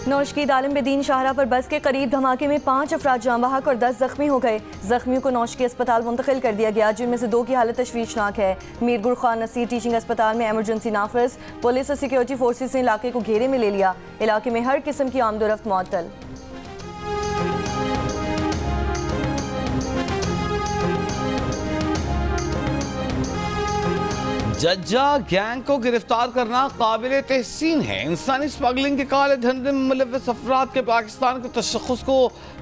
नौशकीद आलम बेदीन शाहरा पर बस के करीब धमाके में 5 अफराद जाँ बहक और 10 जख्मी हो गए। जख्मियों को नौशकी अस्पताल मुंतकिल कर दिया गया, जिनमें से 2 की हालत तशवीशनाक है। मीरगुल खान नसीर टीचिंग अस्पताल में एमरजेंसी नाफिज। पुलिस और सिक्योरिटी फोर्सेस ने इलाके को घेरे में ले लिया। इलाके में हर किस्म की आमदोरफ्त मुअत्तल। जज्जा गैंग को गिरफ्तार करना काबिल तहसीन है। इंसानी स्मगलिंग के काले धंधे में मुलव्वस अफराद के पाकिस्तान के तशख़्ख़ुस को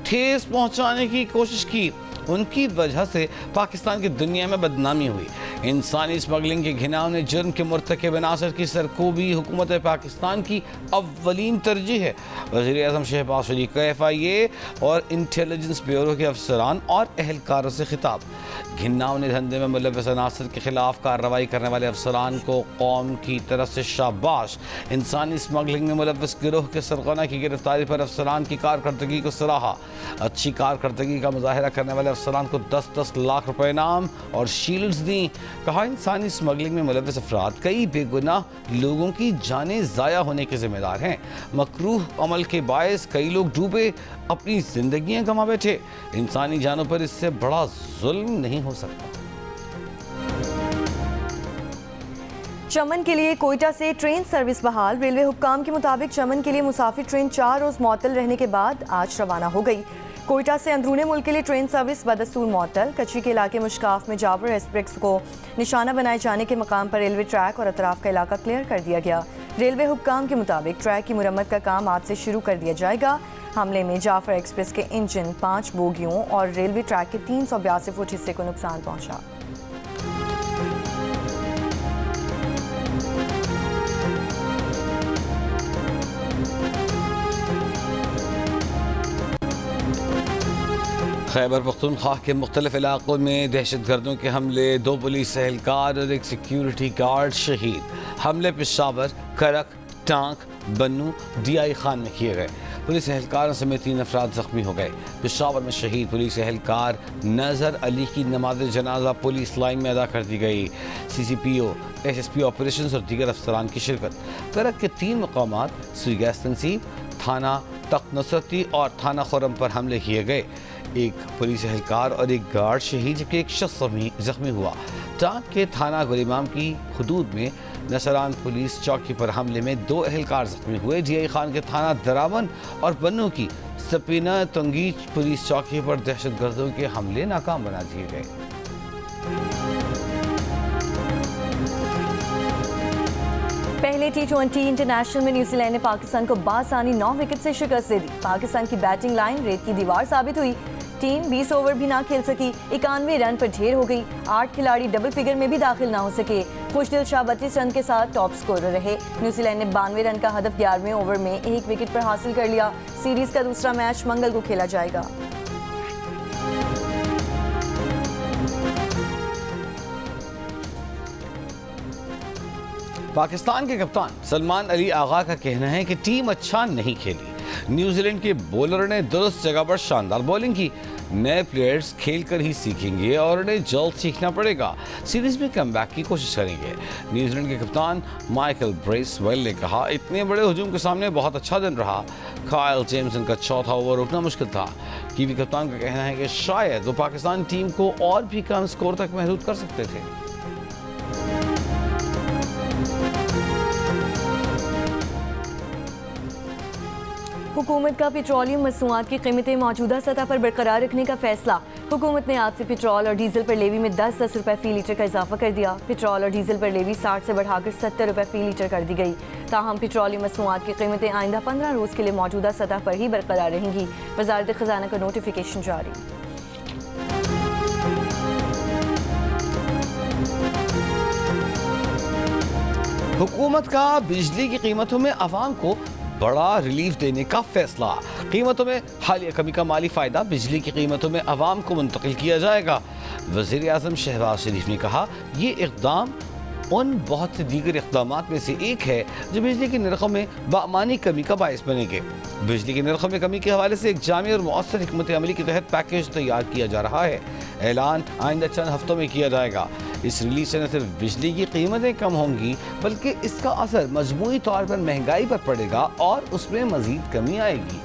ठेस पहुँचाने की कोशिश की, उनकी वजह से पाकिस्तान की दुनिया में बदनामी हुई। इंसानी स्मगलिंग के घिनौने जुर्म के मुर्तकिब अनासर की सरकोबी हुकूमत पाकिस्तान की अव्वलीन तरजीह है। वज़ीर-ए-आज़म शहबाज शरीफ का FIA और इंटेलिजेंस ब्यूरो के अफसरान और एहलकारों से खिताब। घिनौने धंधे में मुलव्वस अनासर के खिलाफ कार्रवाई करने वाले अफसरान को कौम की तरफ से शाबाश। इंसानी स्मगलिंग में मुलव्वस गिरोह के सरगना की गिरफ्तारी पर अफसरान की कारकर्दगी को सराहा। अच्छी कारकर्दगी का मुजाहिरा करने वाले अफसरान को 10-10 लाख रुपए इनाम और शील्ड्स दी। कहा, इंसानी स्मगलिंग में मुलव्वस अफराद कई बेगुनाह लोगों की जानें ज़ाया होने के जिम्मेदार हैं। मकरूह अमल के बायस कई लोग डूबे, अपनी जिंदगियां गंवा बैठे। इंसानी जानों पर इससे बड़ा जुल्म नहीं हो सकता। चमन के लिए कोयटा से ट्रेन सर्विस बहाल। रेलवे हुक्काम के मुताबिक चमन के लिए मुसाफिर ट्रेन 4 रोज़ मुअत्तल रहने के बाद आज रवाना हो गई। कोयटा से अंदरूने मुल्क के लिए ट्रेन सर्विस बदस्तूर मुअत्तल। कच्ची के इलाके मुश्काफ में जाबर एक्सप्रेस को निशाना बनाए जाने के मकाम पर रेलवे ट्रैक और अतराफ का इलाका क्लियर कर दिया गया। रेलवे हुक्काम के मुताबिक ट्रैक की मुरम्मत का काम आज से शुरू कर दिया जाएगा। हमले में जाफर एक्सप्रेस के इंजन, 5 बोगियों और रेलवे ट्रैक के 382 फुट हिस्से को नुकसान पहुंचा। खैबर पख्तूनख्वा के मुख्तलिफ इलाकों में दहशतगर्दों के हमले, 2 पुलिस एहलकार और 1 सिक्योरिटी गार्ड शहीद। हमले पेशावर, करक, टांक, बन्नू, DI खान में किए गए। पुलिस एहलकारों समेत 3 अफराद जख्मी हो गए। पेशावर में शहीद पुलिस एहलकार नज़र अली की नमाज जनाजा पुलिस लाइन में अदा कर दी गई। CCPO, SSP ऑपरेशंस और दीगर अफसरान की शिरकत। करक के 3 मकामात सुई गैस तनसीब, थाना तख्त नुसरती और थाना खुरम पर हमले किए गए। 1 पुलिस एहलकार और 1 गार्ड शहीद, जबकि 1 शख्स जख्मी हुआ। टांक के थाना गुलिमाम की हदूद में नसरान पुलिस चौकी पर हमले में 2 एहलकार जख्मी हुए। DI खान के थाना दरावन और बन्नू की सपीना तंगीज पुलिस चौकी पर दहशतगर्दों के हमले नाकाम बना दिए गए। पहले T20 इंटरनेशनल में न्यूजीलैंड ने पाकिस्तान को बासानी 9 विकेट से शिकस्त दे दी। पाकिस्तान की बैटिंग लाइन रेत की दीवार साबित हुई। टीम 20 ओवर भी ना खेल सकी, 91 रन पर ढेर हो गई। 8 खिलाड़ी डबल फिगर में भी दाखिल ना हो सके। खुशदिल शाह 32 रन के साथ टॉप स्कोरर रहे। न्यूजीलैंड ने 92 रन का हदफ 11वें ओवर में 1 विकेट पर हासिल कर लिया। सीरीज का दूसरा मैच मंगल को खेला जाएगा। पाकिस्तान के कप्तान सलमान अली आगा का कहना है कि टीम अच्छा नहीं खेली। न्यूजीलैंड के बॉलर ने दुरुस्त जगह पर शानदार बॉलिंग की। नए प्लेयर्स खेलकर ही सीखेंगे और उन्हें जल्द सीखना पड़ेगा। सीरीज में कमबैक की कोशिश करेंगे। न्यूजीलैंड के कप्तान माइकल ब्रेसवेल ने कहा, इतने बड़े हुजूम के सामने बहुत अच्छा दिन रहा। काइल जेम्सन का चौथा ओवर रुकना मुश्किल था। कीवी कप्तान का कहना है कि शायद वो पाकिस्तान टीम को और भी कम स्कोर तक महदूद कर सकते थे। हुकूमत का पेट्रोलियम मसनूआत की कीमतें मौजूदा सतह पर बरकरार रखने का फैसला। हुकूमत ने आज से पेट्रोल और डीजल पर लेवी में 10-10 रुपए फी लीटर का इजाफा कर दिया। पेट्रोल और डीजल पर लेवी 60 से बढ़ाकर 70 रुपए फी लीटर कर दी गई। ताहम पेट्रोलियम मसनूआत की कीमतें आइंदा 15 रोज़ के लिए मौजूदा सतह पर ही बरकरार रहेंगी। वजारत खजाना का नोटिफिकेशन जारी। हुकूमत का बिजली की कीमतों में अवाम को बड़ा रिलीफ देने का फैसला। कीमतों में हालिया कमी का माली फ़ायदा बिजली की कीमतों में अवाम को मुंतकिल किया जाएगा। वज़ीर-ए-आज़म शहबाज शरीफ ने कहा, ये इक़दाम उन बहुत से दीगर इक़दामात में से एक है जो बिजली के नरखों में बामानी कमी का बायस बनेंगे। बिजली के नरखों में कमी के हवाले से एक जामी और मौसर हिकमत अमली के तहत पैकेज तैयार किया जा रहा है। ऐलान आइंदा चंद हफ्तों में किया जाएगा। इस रिलीज से न सिर्फ बिजली की कीमतें कम होंगी बल्कि इसका असर मजमूई तौर पर महंगाई पर पड़ेगा और उसमें मजीद कमी आएगी।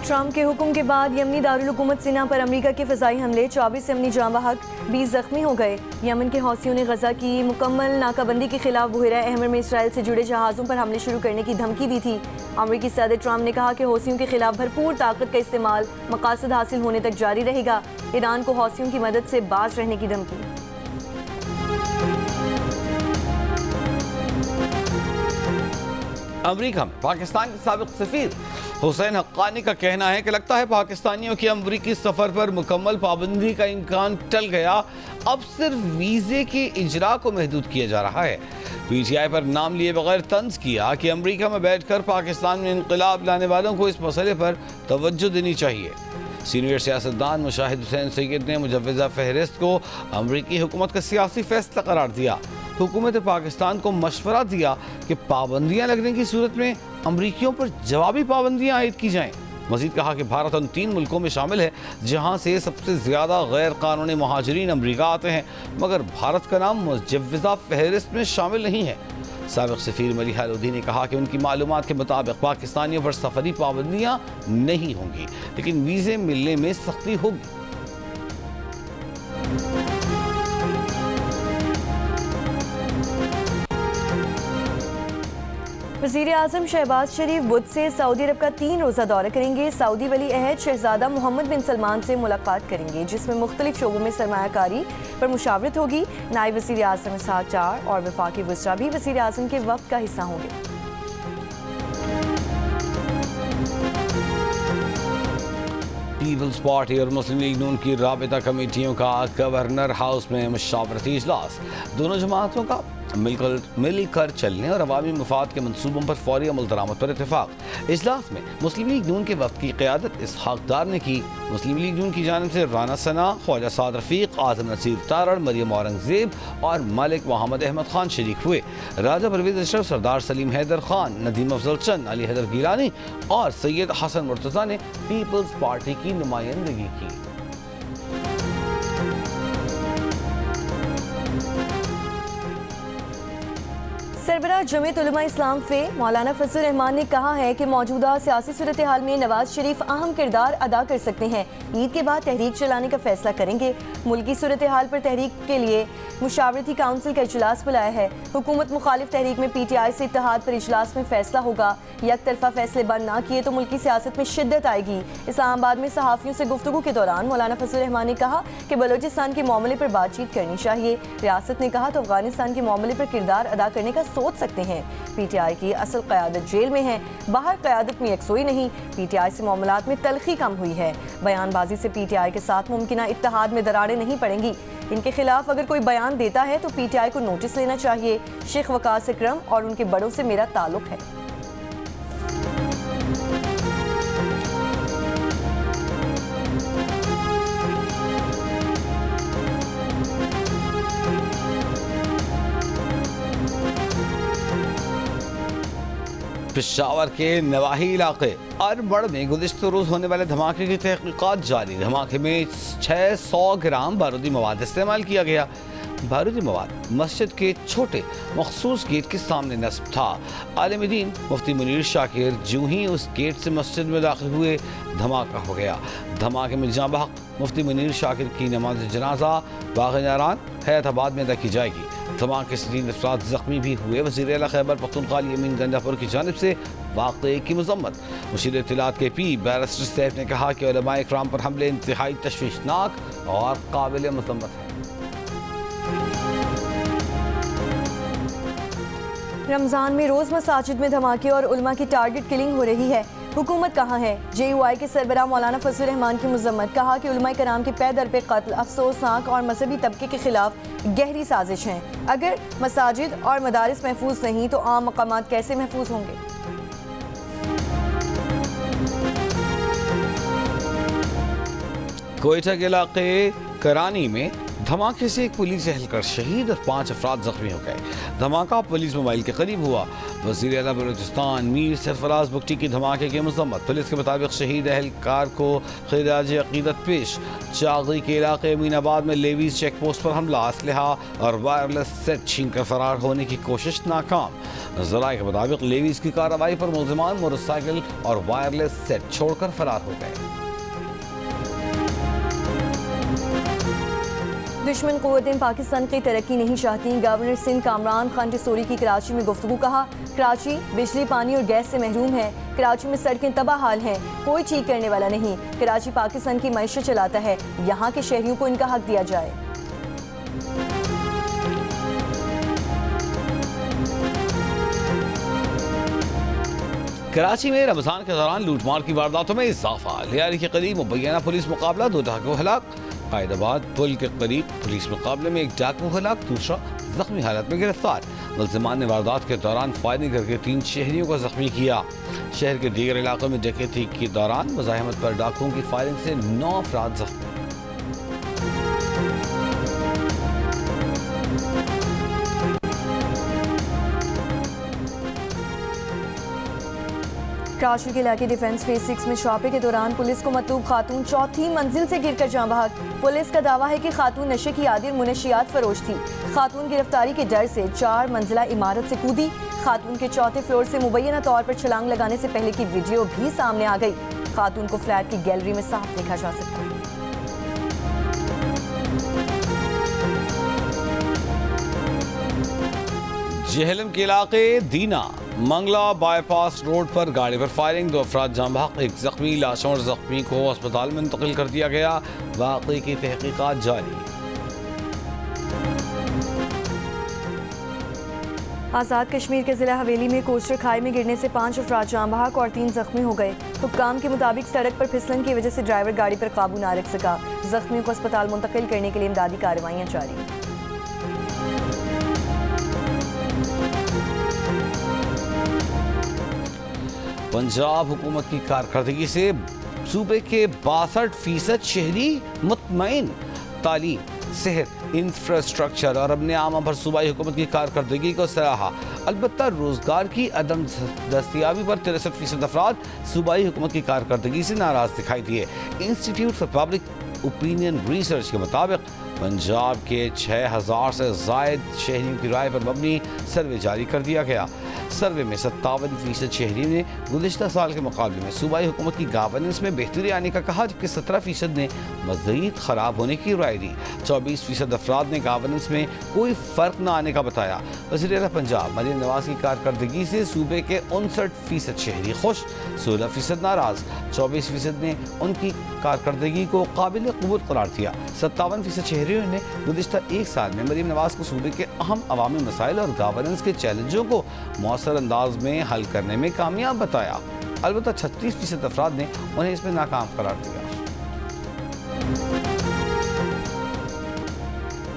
ट्रंप के हुक्म के बाद यमनी दारुल हुकूमत सिना पर अमेरिका के फ़िज़ाई हमले, 24 यमनी जाँ बहक, 20 ज़ख्मी हो गए। यमन के हौसियों ने गजा की मुकम्मल नाकाबंदी के खिलाफ बुहरा अहमर में इसराइल से जुड़े जहाज़ों पर हमले शुरू करने की धमकी दी थी। अमेरिकी सदर ट्रंप ने कहा कि हौसियों के खिलाफ भरपूर ताकत का इस्तेमाल मकासद हासिल होने तक जारी रहेगा। ईरान को हौसियों की मदद से बाज रहने की धमकी। अमेरिका में पाकिस्तान के साबिक सफीर हुसैन हक्कानी का कहना है कि लगता है पाकिस्तानियों की अमरीकी सफर पर मुकम्मल पाबंदी का इम्कान टल गया, अब सिर्फ वीजे के इजरा को महदूद किया जा रहा है। पीटीआई पर नाम लिए बगैर तंज किया कि अमेरिका में बैठकर पाकिस्तान में इनकलाब लाने वालों को इस मसले पर तवज्जो देनी चाहिए। सीनियर सियासतदान मुशाहिद हुसैन सैयद ने मुजव्वज़ा फहरिस्त को अमरीकी हुकूमत का सियासी फैसला करार दिया। हुकूमत पाकिस्तान को मशवरा दिया कि पाबंदियां लगने की सूरत में अमरीकियों पर जवाबी पाबंदियां आयद की जाएं। मजीद कहा कि भारत उन 3 मुल्कों में शामिल है जहां से सबसे ज़्यादा गैर कानूनी महाजरीन अमरीका आते हैं, मगर भारत का नाम मुजव्वज़ा फहरिस्त में शामिल नहीं है। साबिक सफीर मलिहा लोधी ने कहा कि उनकी मालूमात के मुताबिक पाकिस्तानियों पर सफरी पाबंदियां नहीं होंगी, लेकिन वीज़े मिलने में सख्ती होगी। वज़ीर आज़म शहबाज शरीफ बुध से सऊदी अरब का 3 रोज़ा दौरा करेंगे। सऊदी वली अहद शहजादा मोहम्मद बिन सलमान से मुलाकात करेंगे, जिसमें मुख्तलिफ शोबों में सरमायाकारी पर मुशावरत होगी। नायब वज़ीर आज़म इसहाक डार और वफाकी वज़रा भी वज़ीर आज़म के वक्त का हिस्सा होंगे। पीपल्स पार्टी और मुस्लिम लीग नून की राबिता कमेटियों का गवर्नर हाउस में मुशावरती इजलास। दोनों जमातों का मिलकर चलने और अवामी मफाद के मनसूबों पर फौरी अमल दरामद पर इतफाक। इजलास में मुस्लिम लीग नून के वक्त की क़यादत इसहाक डार ने की। मुस्लिम लीग नून की जानिब से राना सना, ख्वाजा साद रफ़ीक, आज़म नसीर तारड़, मरियम औरंगज़ेब और मलिक मोहम्मद अहमद खान शरीक हुए। राजा परवेज़ अशरफ, सरदार सलीम हैदर खान, नदीम अफजल चंद, अली हैदर गिलानी और सैयद हसन मुर्तज़ा ने पीपल्स पार्टी की नुमाइंदगी की। सरबराह जमीयत उलमा इस्लाम फ़े मौलाना फजल रहमान ने कहा है कि मौजूदा सियासी सूरत हाल में नवाज शरीफ अहम किरदार अदा कर सकते हैं। ईद के बाद तहरीक चलाने का फैसला करेंगे। मुल्की सूरत हाल पर तहरीक के लिए मुशावरती काउंसिल का इजलास बुलाया है। हुकूमत मुखालिफ तहरीक में PTI से इत्तेहाद पर इजलास में फैसला होगा। एक तरफा फैसले बंद ना किए तो मुल्की सियासत में शिद्दत आएगी। इस्लामाबाद में सहाफ़ियों से गुफ्तगू के दौरान मौलाना फजल रहमान ने कहा कि बलोचिस्तान के मामले पर बातचीत करनी चाहिए। रियासत ने कहा तो अफगानिस्तान के मामले पर किरदार अदा करने का सोच सकते हैं। PTI की असल क़यादत जेल में है, बाहर क़यादत में यकसोई नहीं। PTI से मामलात में तलखी कम हुई है। बयानबाजी से PTI के साथ मुमकिना इत्तेहाद में दरारें नहीं पड़ेंगी। इनके खिलाफ अगर कोई बयान देता है तो PTI को नोटिस लेना चाहिए। शेख वकास इकरम और उनके बड़ों से मेरा ताल्लुक है। पेशावर के नवाही इलाके अरबड़ में गुज़िश्ता रोज़ होने वाले धमाके की तहकीकात जारी। धमाके में 600 ग्राम बारूदी मवाद इस्तेमाल किया गया। बारूदी मवाद मस्जिद के छोटे मखसूस गेट के सामने नस्ब था। आलिम दीन मुफ्ती मुनीर शाकिर जूं ही उस गेट से मस्जिद में दाखिल हुए, धमाका हो गया। धमाके में जाँ बहक मुफ्ती मुनीर शाकिर की नमाज जनाजा बाग़ नारान हैदराबाद में अदा की जाएगी। धमाके से 3 अफराद जख्मी भी हुए। वज़ीर आला खैबर पख्तूनख्वा यमीन गंडापुर की जानिब से वाक़े की मज़म्मत। मुशीर इत्तलात के पी बैरिस्टर सैफ ने कहा कि उलमा इकराम पर हमले इंतहाई तशवीशनाक और काबिल मज़म्मत है। रमज़ान में रोज़ मसाजिद में धमाके और उलमा की टारगेट किलिंग हो रही है। हुकूमत कहाँ है? JUI के सरबराह मौलाना फजल रहमान की मज़म्मत। कहा कि उलमा कराम के पे दर पे कत्ल अफसोसनाक और मजहबी तबके के खिलाफ गहरी साजिश हैं। अगर मसाजिद और मदारिस महफूज नहीं तो आम मकामात कैसे महफूज होंगे? कोयटा के इलाके करानी में धमाके से एक पुलिस एहलकार शहीद और 5 अफराद जख्मी हो गए। धमाका पुलिस मोबाइल के करीब हुआ। वज़ीर आला बलूचिस्तान मीर सरफराज बुगटी की धमाके की मजम्मत। पुलिस के मुताबिक शहीद एहलकार को खिराज अकीदत पेश। चागरी के इलाके अमीनाबाद में लेवीज चेक पोस्ट पर हमला, असलहा और वायरलेस सेट छीन कर फरार होने की कोशिश नाकाम। ज़राए के मुताबिक लेवीज की कार्रवाई पर मुलजिमान मोटरसाइकिल और वायरलेस सेट छोड़कर फरार हो गए। दुश्मन क़ुव्वतें पाकिस्तान की तरक्की नहीं चाहती। गवर्नर सिंध कामरान खान टिसोरी की कराची में गुफ्तगू। कहा, कराची बिजली, पानी और गैस से महरूम है। कराची में सड़कें तबाह हाल हैं, कोई ठीक करने वाला नहीं। कराची पाकिस्तान की मईशत चलाता है, यहाँ के शहरियों को इनका हक दिया जाए। कराची में रमजान के दौरान लूटमार की वारदातों में इजाफा। लियारी के करीब मुबैना पुलिस मुकाबला, 2 डाकू हलाक। कायदाबाद पुल के करीब पुलिस मुकाबले में 1 डाकू हलाक, दूसरा जख्मी हालत में गिरफ्तार। मुलजिमान ने वारदात के दौरान फायरिंग करके 3 शहरियों को जख्मी किया। शहर के दीगर इलाकों में डकैती के दौरान मुजाहिमत पर डाकुओं की फायरिंग से 9 अफराद जख्मी। कराची के इलाके डिफेंस फेज 6 में छापे के दौरान पुलिस को मतलूब खातून 4थी मंजिल से गिरकर जाँ बहक। पुलिस का दावा है कि खातून नशे की आदी और मुनशियात फरोश थी। खातून गिरफ्तारी के डर से 4 मंजिला इमारत से कूदी। खातून के 4थे फ्लोर से मुबैना तौर पर छलांग लगाने से पहले की वीडियो भी सामने आ गई। खातून को फ्लैट की गैलरी में साफ देखा जा सकता है। जेहलम के इलाके दीना मंगला बाईपास रोड पर गाड़ी पर फायरिंग, 2 अफराद जाँ बहक, 1 जख्मी। लाशों और जख्मी को अस्पताल में मुंतकिल कर दिया गया। वाक़ई की तहकीकात जारी। आज़ाद कश्मीर के जिला हवेली में कोस्टर खाई में गिरने से 5 अफराद जाँ बहक और 3 जख्मी हो गए। हुक्काम के मुताबिक सड़क पर फिसलन की वजह से ड्राइवर गाड़ी पर काबू ना रख सका। जख्मियों को अस्पताल मुंतकिल करने के लिए इमदादी कार्रवाइयाँ जारी। पंजाब हुकूमत की कारकर्दगी से सूबे के 62% शहरी मुतमईन। तालीम, सेहत, इंफ्रास्ट्रक्चर और अपने आमा पर सूबाई हुकूमत की कारकर्दगी को सराहा। अलबत्ता रोजगार की अदम दस्तियाबी पर 63% अफराद सूबाई हुकूमत की कारकर्दगी से नाराज दिखाई दिए। Institute for public opinion research के मुताबिक पंजाब के 6000 से जायद शहरियों की राय पर मबनी सर्वे जारी कर दिया गया। सर्वे में 57% शहरियों ने गुज़िश्ता साल के मुकाबले में सूबाई हुकूमत की गवर्नेंस में बेहतरी आने का कहा, जबकि 17% ने मज़ीद ख़राब होने की राय दी। 24% अफराद ने गवर्नेंस में कोई फ़र्क न आने का बताया। वज़ीर आला पंजाब मरीम नवाज़ की कारकर्दगी से सूबे के 59% शहरी खुश, 16% नाराज़। 24% ने उनकी कारकर्दगी को काबिल कबूल करार दिया। 57% शहरियों ने गुज़िश्ता 1 साल में मरीम नवाज़ को सूबे के अहम अवामी मसाइल और गवर्नेंस के चैलेंजों को मौसर अंदाज में हल करने में कामयाब बताया। अलबत्ता 36% अफराद ने उन्हें इसमें नाकाम करार दिया।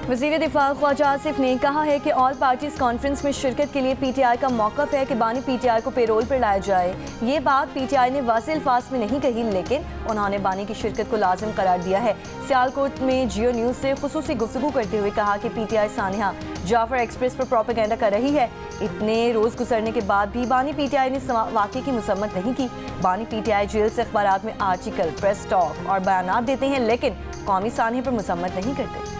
वज़ीर दिफा ख्वाजा आसिफ ने कहा है कि ऑल पार्टीज कॉन्फ्रेंस में शिरकत के लिए पीटीआई का मौक़िफ़ है कि बानी पीटीआई को पेरोल पर लाया जाए। ये बात पीटीआई ने वाज़ेह अल्फाज में नहीं कही, लेकिन उन्होंने बानी की शिरकत को लाजिम करार दिया है। सियालकोट में जियो न्यूज़ से खुसूसी गुफ्तगू करते हुए कहा कि पीटीआई सानिया जाफर एक्सप्रेस पर प्रोपेगेंडा कर रही है। इतने रोज़ गुजरने के बाद भी बानी पीटीआई ने वाक़े की मुसम्मत नहीं की। बानी पीटीआई जेल से अखबारात में आर्टिकल, प्रेस टॉक और बयानात देते हैं, लेकिन कौमी सानिया पर मुसम्मत नहीं करते।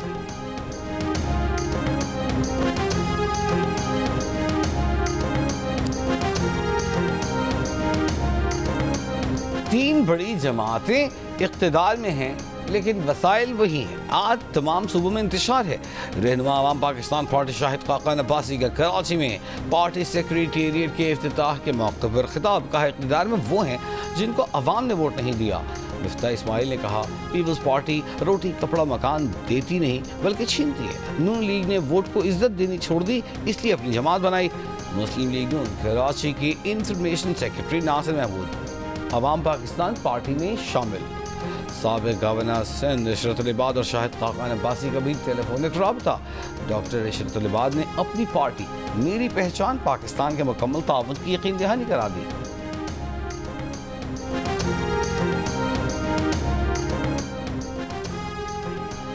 3 बड़ी जमातें इक़्तिदार में हैं, लेकिन वसाइल वही हैं। आज तमाम सूबों में इंतशार है। रहनुमा अवाम पाकिस्तान पार्टी शाहिद खाकान अब्बासी का कराची में पार्टी सेक्रेटेरिएट के इफ्तिताह के मौके पर खिताब। कहा, इक़्तिदार में वो हैं जिनको अवाम ने वोट नहीं दिया। मिफ्ता इस्माइल ने कहा, पीपल्स पार्टी रोटी कपड़ा मकान देती नहीं बल्कि छीनती है। नून लीग ने वोट को इज्जत देनी छोड़ दी, इसलिए अपनी जमात बनाई। मुस्लिम लीग नून कराची की इंफॉर्मेशन सेक्रेटरी नासिर महमूद अवाम पाकिस्तान पार्टी में शामिल। साबिक़ गवर्नर सिंध इशरत उल इबाद और शाहिद खाकान अब्बासी का भी टेलीफोनिक रब्ता। डॉक्टर इशरत उल इबाद ने अपनी पार्टी मेरी पहचान पाकिस्तान के मुकम्मल ताउन की यकीन दहानी करा दी।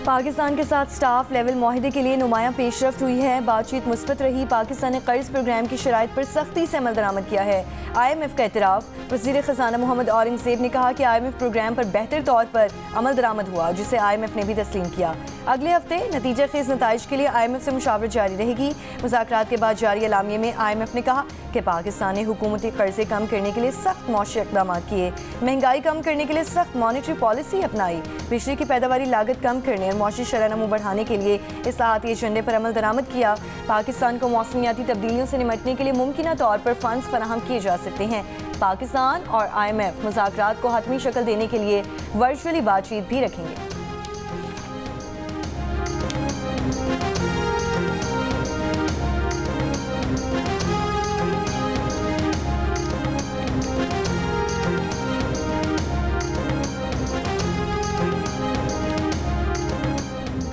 पाकिस्तान के साथ स्टाफ लेवल माहिदे के लिए नुमायां पेशरफ्त हुई है। बातचीत मुस्बत रही। पाकिस्तान ने कर्ज प्रोग्राम की शराइत पर सख्ती से अमल दरामद किया है। IMF का एतराफ़। वज़ीर ख़ज़ाना मोहम्मद औरंगज़ेब ने कहा कि IMF प्रोग्राम पर बेहतर तौर पर अमल दरामद हुआ, जिसे IMF ने भी तस्लीम किया। अगले हफ्ते नतीजा खेज़ नताइज के लिए IMF से मुशावरत जारी रहेगी। मुज़ाकरात के बाद जारी एलामिये में IMF ने कहा कि पाकिस्तान ने हुकूमती कर्जे कम करने के लिए सख्त मौशी इक़दाम किए, महंगाई कम करने के लिए सख्त मॉनेटरी पॉलिसी अपनाई, बिजली की पैदावारी लागत कम करने और मौशी शरह-नमू बढ़ाने के लिए इस्लाहाती एजेंडे पर अमल दरामद किया। पाकिस्तान को मौसमियाती तब्दीलियों से निमटने के लिए मुमकिना तौर पर फंड्स फराहम किए जा सकते हैं। पाकिस्तान और IMF मुज़ाकरात को हतमी शक्ल देने के लिए वर्चुअली बातचीत भी रखेंगे।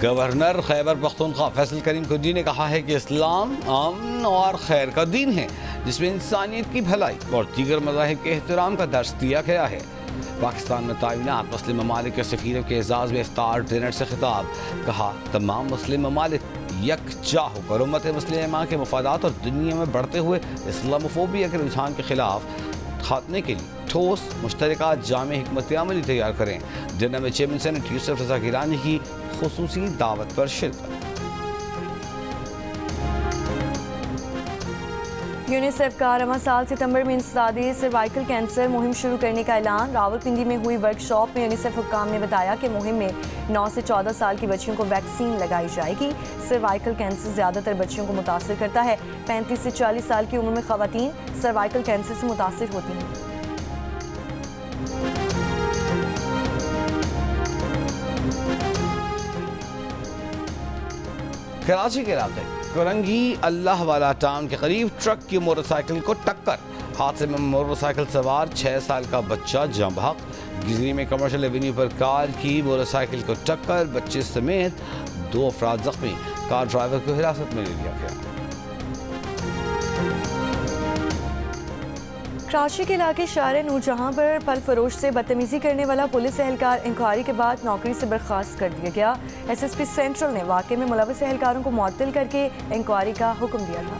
गवर्नर खैबर पख्तूनख्वा फैसल करीम खुर्जी ने कहा है कि इस्लाम अमन और खैर का दीन है, जिसमें इंसानियत की भलाई और दीगर मज़ाहिब के एहतराम का दर्स दिया गया है। पाकिस्तान में तायुनात मुस्लिम ममालिक के सफ़ीरों के एजाज़ में इफ्तार डिनर से खिताब। कहा तमाम मुस्लिम ममालिक यकजा होकर उम्मत मुस्लिमा के मफादात और दुनिया में बढ़ते हुए इस्लामोफोबिया के रुझान के खिलाफ खात्मे के लिए ठोस मुश्तरका जामे हिकमत अमली तैयार करें। डिनर में चेयरमैन सेनेट यूसुफ रज़ा गिलानी की खुसूसी दावत पर शिरकत। यूनिसेफ का रवां साल सितंबर में इंसदादी सर्वाइकल कैंसर मुहिम शुरू करने का ऐलान। रावलपिंडी में हुई वर्कशॉप में यूनिसेफ हुक्काम ने बताया कि मुहिम में 9 से 14 साल की बच्चियों को वैक्सीन लगाई जाएगी। सर्वाइकल कैंसर ज़्यादातर बच्चियों को मुतासर करता है। 35 से 40 साल की उम्र में ख़वातीन सर्वाइकल कैंसर से मुतासर होती हैं। कराची के इलाके करंगी अल्लाह वाला टाउन के करीब ट्रक की मोटरसाइकिल को टक्कर। हादसे में मोटरसाइकिल सवार 6 साल का बच्चा जाँ बहक। गिजरी में कमर्शियल एवेन्यू पर कार की मोटरसाइकिल को टक्कर, बच्चे समेत 2 अफराद जख्मी। कार ड्राइवर को हिरासत में ले लिया गया। कराची के इलाके शारे नूरजहां पर फल फरोश से बदतमीजी करने वाला पुलिस एहलकार इंक्वायरी के बाद नौकरी से बर्खास्त कर दिया गया। SSP सेंट्रल ने वाकये में मुलविस एहलकारों को मुअत्तल करके इंक्वायरी का हुक्म दिया था।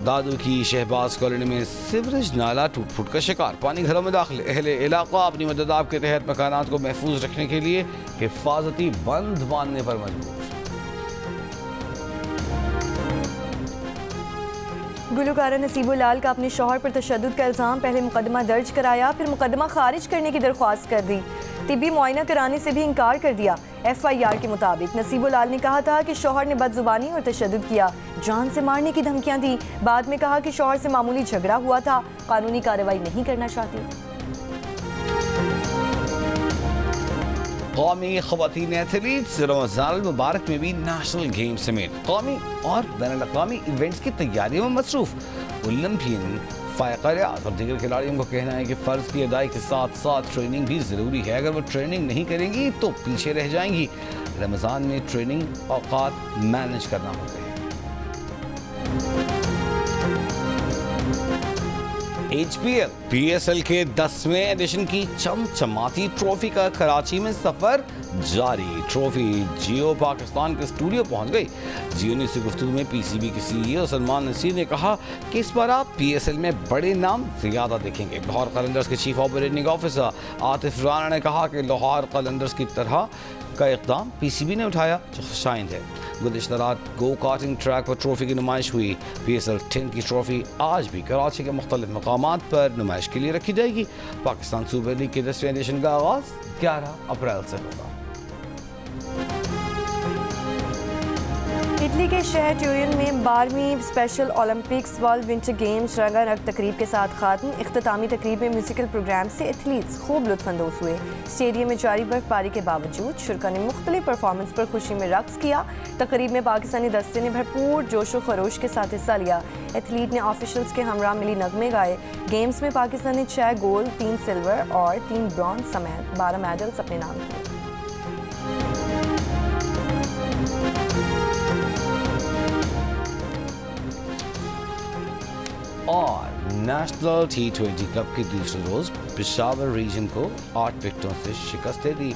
दादू की शहबाज कॉलोनी में सीवरेज नाला टूट फूट का शिकार, पानी घरों में दाखिल। अहले इलाका अपनी मददाब के तहत मकानात को महफूज रखने के लिए हिफाजती बंद बांधने पर मजबूर। गुलकारा नसीबुल लाल का अपने शौहर पर तशद्दुद का इल्ज़ाम। पहले मुकदमा दर्ज कराया, फिर मुकदमा खारिज करने की दरख्वास्त कर दी। तिब्बी मुआयना कराने से भी इनकार कर दिया। FIR के मुताबिक नसीबुल लाल ने कहा था कि शौहर ने बदजुबानी और तशद्दुद किया, जान से मारने की धमकियां दी। बाद में कहा कि शौहर से मामूली झगड़ा हुआ था, कानूनी कार्रवाई नहीं करना चाहती। कौमी ख़वातीन एथलीट्स रमज़ान मुबारक में भी नेशनल गेम्स समेत कौमी और बैनुल-अक़वामी इवेंट्स की तैयारियों में मसरूफ़। ओलंपियन, फ़ायक़ और दीगर खिलाड़ियों को कहना है कि फ़र्ज़ की अदाई के साथ साथ ट्रेनिंग भी ज़रूरी है। अगर वो ट्रेनिंग नहीं करेंगी तो पीछे रह जाएंगी। रमज़ान में ट्रेनिंग औक़ात मैनेज करना होते हैं। HPL PSL के 10वें एडिशन की चमचमाती ट्रॉफी का कराची में सफर जारी। ट्रॉफी जियो पाकिस्तान के स्टूडियो पहुंच गई। जियो न्यूज़ से गुफ्तगू में PCB के CEO सलमान नसीर ने कहा कि इस बार आप PSL में बड़े नाम ज्यादा देखेंगे। लाहौर कलंदर्स के chief operating officer Atif Rana ने कहा कि लाहौर कलंदर्स की तरह का इक़दाम PCB ने उठाया, जो खुशाइंद है। गुज़िश्ता रात गो कार्टिंग ट्रैक पर ट्रॉफी की नुमाइश हुई। PSL 10 की ट्रॉफी आज भी कराची के मुख्तलिफ मकामात पर नुमाइश के लिए रखी जाएगी। पाकिस्तान सुपर लीग के 10वें एडिशन का आगाज़ 11 अप्रैल से होगा। इटली के शहर ट्यूरिन में 12वीं special Olympics world winter games रंगारंग तकरीब के साथ खात्म। इख्तितामी तकरीब में म्यूजिकल प्रोग्राम से एथलीट्स खूब लुत्फ़अंदोज़ हुए। स्टेडियम में जारी बर्फबारी के बावजूद शुरका ने मुख्तलिफ परफॉर्मेंस पर खुशी में रक्स किया। तकरीब में पाकिस्तानी दस्ते ने भरपूर जोशो खरोश के साथ हिस्सा लिया। एथलीट ने ऑफिशल्स के हमरा मिली नगमे गाए। गेम्स में पाकिस्तान ने 6 गोल्ड, 3 सिल्वर और 3 ब्रॉन्ज समेत 12 मेडल्स अपने नाम किए। और नेशनल T20 कप के दूसरे रोज पेशावर रीजन को 8 विकेटों से शिकस्त दे दी।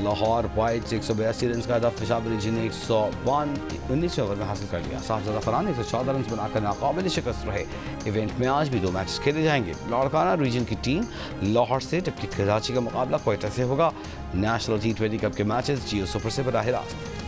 लाहौर वाइट्स 182 रन का हदफ, पेशावर रीजन ने 119 ओवर में हासिल कर लिया। साहबजादा फरहान 114 रन बनाकर नाकाबिल शिकस्त रहे। इवेंट में आज भी 2 मैचेस खेले जाएंगे। लाड़काना रीजन की टीम लाहौर से जबकि कराची का मुकाबला क्वेटा से होगा। नेशनल T20 कप के मैचेस जियो सुपर से बराह रास्त।